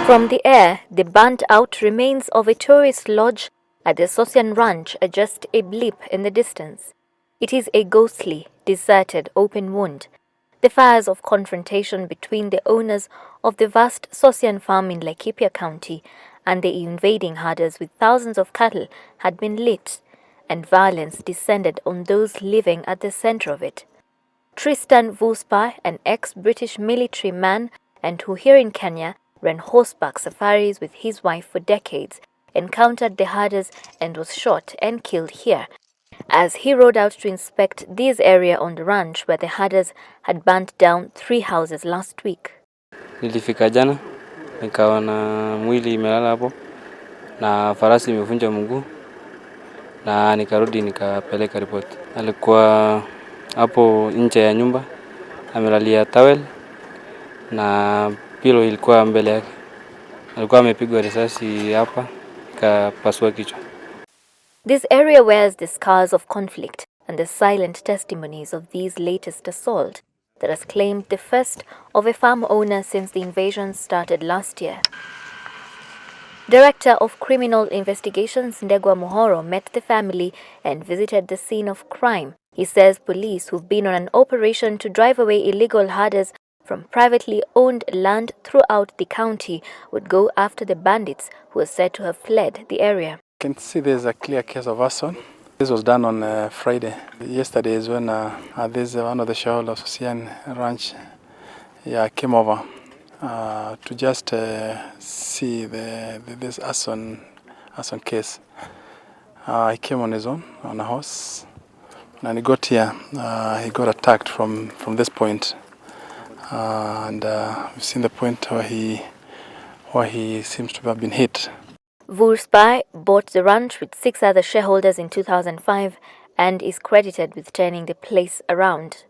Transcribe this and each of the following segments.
From the air, the burnt-out remains of a tourist lodge at the Sosian ranch are just a blip in the distance. It is a ghostly, deserted, open wound. The fires of confrontation between the owners of the vast Sosian farm in Laikipia County and the invading herders with thousands of cattle had been lit, and violence descended on those living at the center of it. Tristan Voorspuy, an ex-British military man and who here in Kenya ran horseback safaris with his wife for decades, encountered the herders and was shot and killed here, as he rode out to inspect this area on the ranch where the herders had burnt down 3 houses last week. Nilifika jana, nikaona mwili imelala hapo na farasi imevunja mguu na nikarudi nikapeleka ripoti. Alikuwa hapo nje ya nyumba, amelalia towel na pilo ilikuwa mbele yake. Alikuwa amepigwa risasi hapa, ikapasua kichwa. This area wears the scars of conflict and the silent testimonies of this latest assault that has claimed the first of a farm owner since the invasion started last year. Director of Criminal Investigations Sendeyo met the family and visited the scene of crime. He says police who've been on an operation to drive away illegal herders from privately owned land throughout the county would go after the bandits who are said to have fled the area. You can see there's a clear case of arson. This was done on Friday. Yesterday is when this one of the shareholders of Sosian ranch came over to just see this arson case. He came on his own, on a horse, and he got here. He got attacked from this point, and we've seen the point where he seems to have been hit. Voorspuy bought the ranch with 6 other shareholders in 2005 and is credited with turning the place around.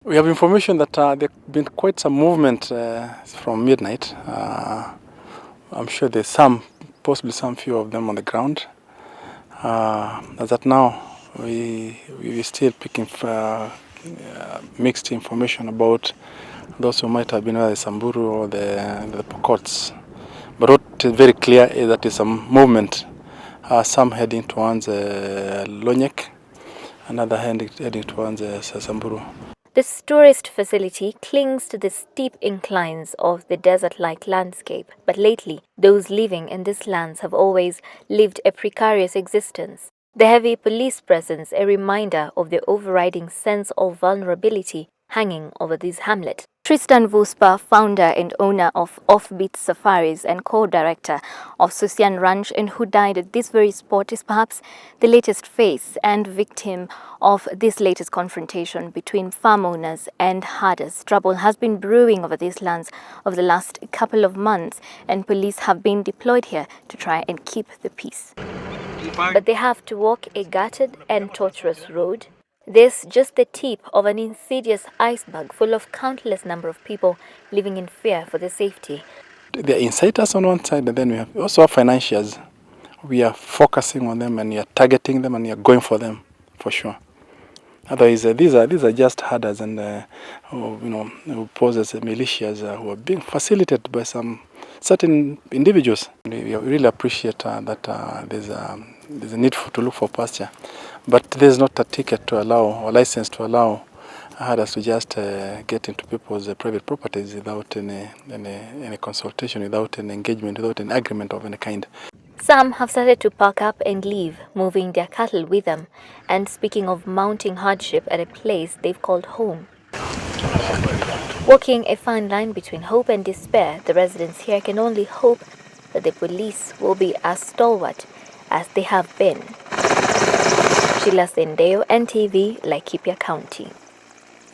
We have information that there's been quite some movement from midnight. I'm sure there's possibly some few of them on the ground. As at now, we're still picking mixed information about those who might have been either the Samburu or the Pokots. But what is very clear is that there's some movement, some heading towards Lonyek, another heading towards Samburu. This tourist facility clings to the steep inclines of the desert-like landscape, but lately, those living in these lands have always lived a precarious existence. The heavy police presence a reminder of the overriding sense of vulnerability hanging over this hamlet. Tristan Voorspuy, founder and owner of Offbeat Safaris and co-director of Sosian Ranch and who died at this very spot, is perhaps the latest face and victim of this latest confrontation between farm owners and herders. Trouble has been brewing over these lands over the last couple of months, and police have been deployed here to try and keep the peace. But they have to walk a gutted and tortuous road. This just the tip of an insidious iceberg full of countless number of people living in fear for their safety. The insiders on one side, and then we have also financiers. We are focusing on them and we are targeting them and we are going for them, for sure. Otherwise, these are just herders and who pose as militias who are being facilitated by some certain individuals. We really appreciate that there's a need to look for pasture, but there's not a ticket to allow or license to allow herders to just get into people's private properties without any consultation, without any engagement, without an agreement of any kind. Some have started to pack up and leave, moving their cattle with them, and speaking of mounting hardship at a place they've called home. Walking a fine line between hope and despair, the residents here can only hope that the police will be as stalwart as they have been. Sheila, Sendeyo, NTV, Laikipia County.